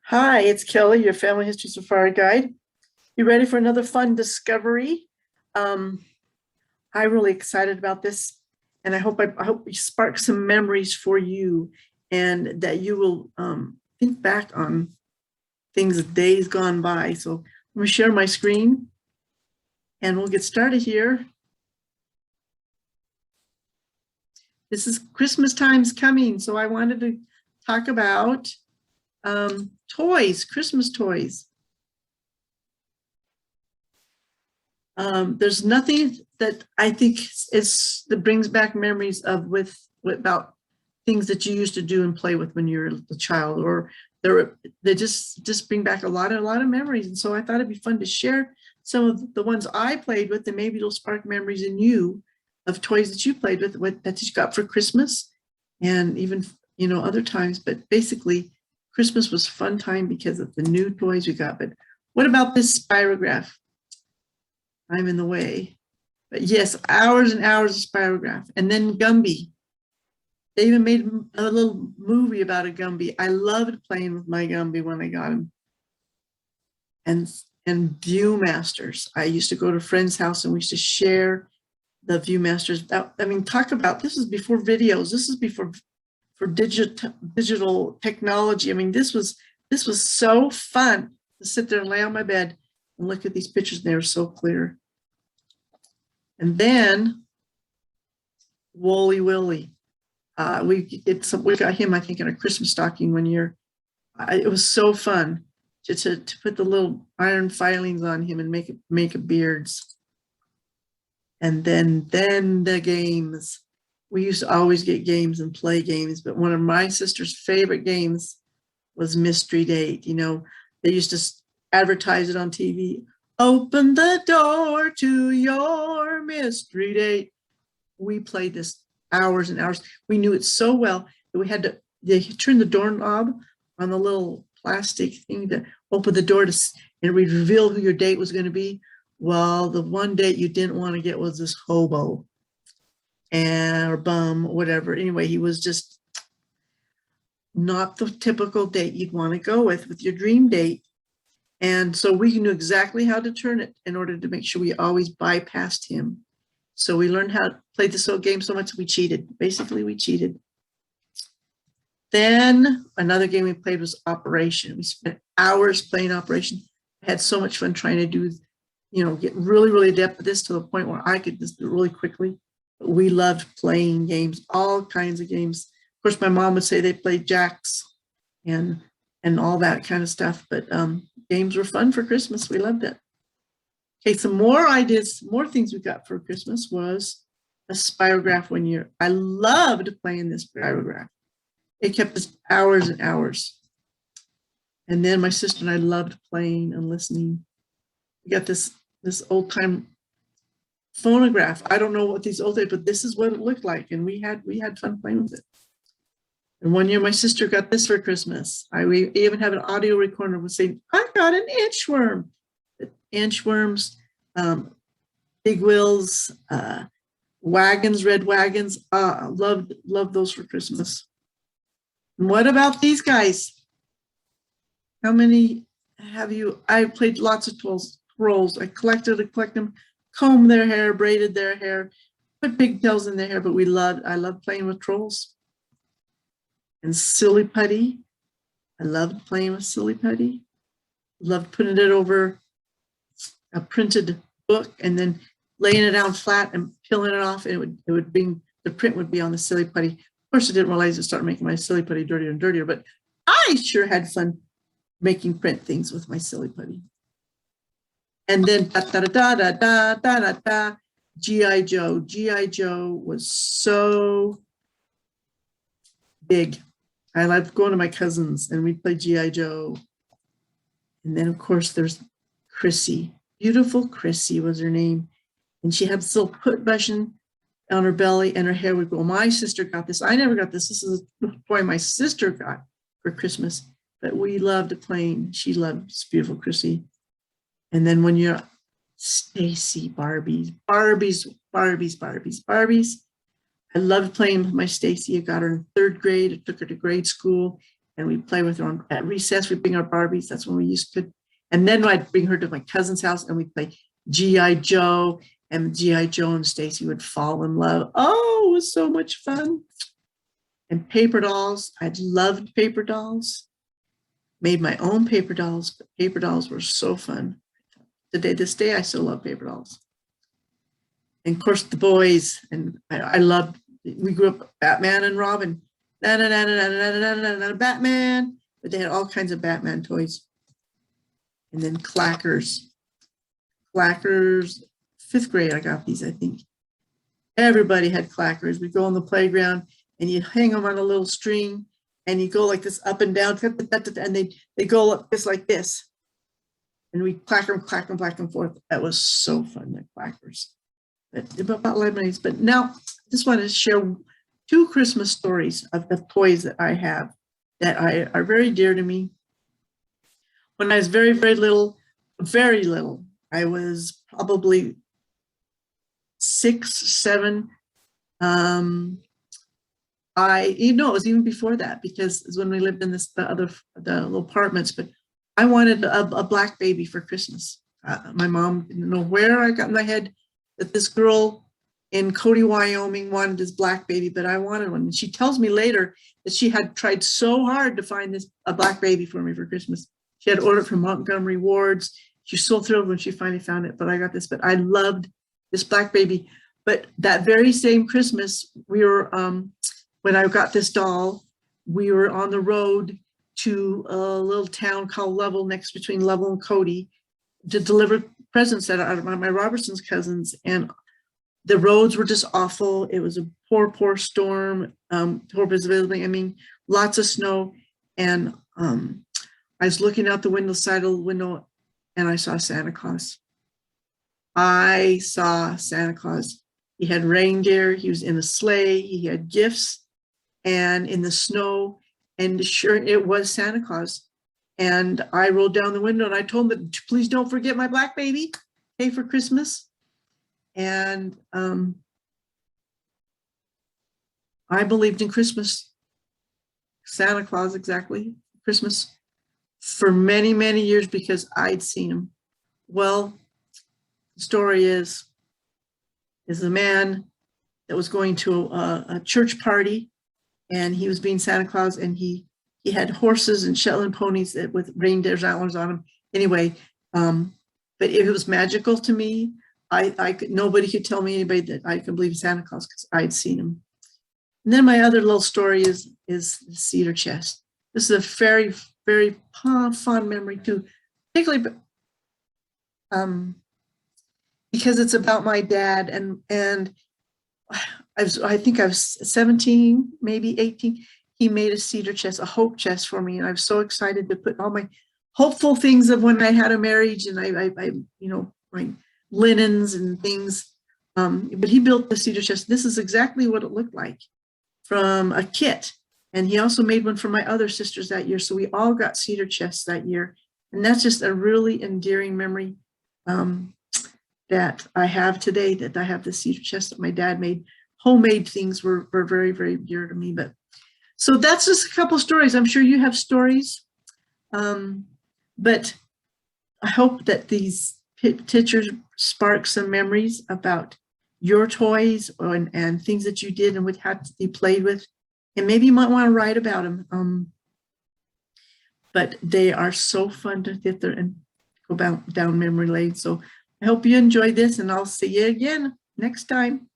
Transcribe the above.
Hi, it's Kelly, your Family History Safari Guide. You ready for another fun discovery? Um, I'm really excited about this, and I hope we spark some memories for you, and that you will think back on things days gone by. So I'm going to share my screen, and we'll get started here. This is Christmas time's coming, so I wanted to talk about toys, Christmas toys. There's nothing that I think that brings back memories of about things that you used to do and play with when you were a child, or they just bring back a lot of memories. And so I thought it'd be fun to share some of the ones I played with, and maybe it'll spark memories in you of toys that you played with, that you got for Christmas, and even other times. But basically, Christmas was a fun time because of the new toys we got. But what about this spirograph? I'm in the way. But yes, hours and hours of spirograph. And then Gumby. They even made a little movie about a Gumby. I loved playing with my Gumby when I got him. And Viewmasters. I used to go to a friend's house and we used to share the Viewmasters. Talk about, this is before videos. This is before for digital technology. This was so fun to sit there and lay on my bed and look at these pictures, and they were so clear. And then Wooly Willy. We got him, I think, in a Christmas stocking one year. It was so fun to put the little iron filings on him and make beards. And then the games. We used to always get games and play games, but one of my sister's favorite games was Mystery Date. They used to advertise it on TV. Open the door to your mystery date. We played this hours and hours. We knew it so well that we had to turn the doorknob on the little plastic thing to open the door and we'd reveal who your date was going to be. Well, the one date you didn't want to get was this hobo or bum, whatever. Anyway, he was just not the typical date you'd want to go with your dream date. And so we knew exactly how to turn it in order to make sure we always bypassed him. So we learned how to play this old game so much we cheated. Basically, we cheated. Then another game we played was Operation. We spent hours playing Operation. I had so much fun trying to do, get really, really adept at this to the point where I could just do it really quickly. But we loved playing games, all kinds of games. Of course, my mom would say they played jacks and all that kind of stuff. But games were fun for Christmas. We loved it. Okay, some more ideas, more things we got for Christmas was a spirograph one year. I loved playing this spirograph. It kept us hours and hours. And then my sister and I loved playing and listening. We got this old time phonograph. I don't know what these old days, but this is what it looked like. And we had fun playing with it. And one year my sister got this for Christmas. We even have an audio recorder with saying, I got an inchworm. Inchworms, big wheels, wagons, red wagons. Loved those for Christmas. And what about these guys? How many have you? I played lots of trolls. I collect them, comb their hair, braided their hair, put pigtails in their hair, but I loved playing with trolls. And Silly Putty. I loved playing with Silly Putty. Loved putting it over a printed book and then laying it down flat and peeling it off, and the print would be on the Silly Putty. Of course, I didn't realize it started making my Silly Putty dirtier and dirtier, but I sure had fun making print things with my Silly Putty. And then G.I. Joe. G.I. Joe was so big. I loved going to my cousins and we'd play G.I. Joe. And then, of course, there's Chrissy. Beautiful Chrissy was her name. And she had this little put button on her belly and her hair would go. My sister got this. I never got this. This is a toy my sister got for Christmas. But we loved playing. She loved this beautiful Chrissy. And then when you're Stacy, Barbies. I loved playing with my Stacy. I got her in 3rd grade. I took her to grade school. and we'd play with her at recess. We'd bring our Barbies. That's when we used to. And then I'd bring her to my cousin's house and we'd play G.I. Joe, and G.I. Joe and Stacy would fall in love. Oh, it was so much fun. And paper dolls. I loved paper dolls. Made my own paper dolls, but paper dolls were so fun. This day, I still love paper dolls. And of course, the boys, and I loved, we grew up Batman and Robin. Batman. But they had all kinds of Batman toys. And then clackers. Clackers, 5th grade, I got these, I think. Everybody had clackers. We'd go on the playground and you'd hang them on a little string and you go like this up and down, and they go up just like this. And we clack them back and forth. That was so fun, the clackers. But about lemonades. But now I just wanted to share 2 Christmas stories of the toys that I have that are very dear to me. When I was very, very little, I was probably 6, 7. It was even before that, because it's when we lived in the little apartments. But I wanted a black baby for Christmas. My mom didn't know where I got in my head that this girl in Cody, Wyoming wanted this black baby, but I wanted one. And she tells me later that she had tried so hard to find a black baby for me for Christmas. She had ordered from Montgomery Ward's. She was so thrilled when she finally found it, but I got this. But I loved this black baby. But that very same Christmas, we were, when I got this doll, we were on the road to a little town called Lovell, between Lovell and Cody, to deliver presents that are my Robertson's cousins. And the roads were just awful. It was a poor storm, poor visibility. I mean, lots of snow. And I was looking out the side of the window, and I saw Santa Claus. I saw Santa Claus. He had reindeer. He was in a sleigh. He had gifts, and in the snow. And sure, it was Santa Claus. And I rolled down the window and I told him, please don't forget my black baby, okay, for Christmas. And I believed in Christmas, Santa Claus, exactly, Christmas, for many, many years because I'd seen him. Well, the story is a man that was going to a church party, and he was being Santa Claus, and he had horses and Shetland ponies with reindeer's antlers on them. Anyway, but it was magical to me. Nobody could tell me anybody that I could believe in Santa Claus because I'd seen him. And then my other little story is the cedar chest. This is a very, very fond memory too, particularly because it's about my dad, and I think I was 17, maybe 18. He made a cedar chest, a hope chest for me, and I was so excited to put all my hopeful things of when I had a marriage, and I my linens and things. But he built the cedar chest. This is exactly what it looked like from a kit. And he also made one for my other sisters that year. So we all got cedar chests that year. And that's just a really endearing memory that I have today, that I have the cedar chest that my dad made. Homemade things were very, very dear to me. But so that's just a couple stories. I'm sure you have stories. But I hope that these pictures spark some memories about your toys and things that you did and you played with. And maybe you might want to write about them. But they are so fun to get there and go down memory lane. So I hope you enjoyed this, and I'll see you again next time.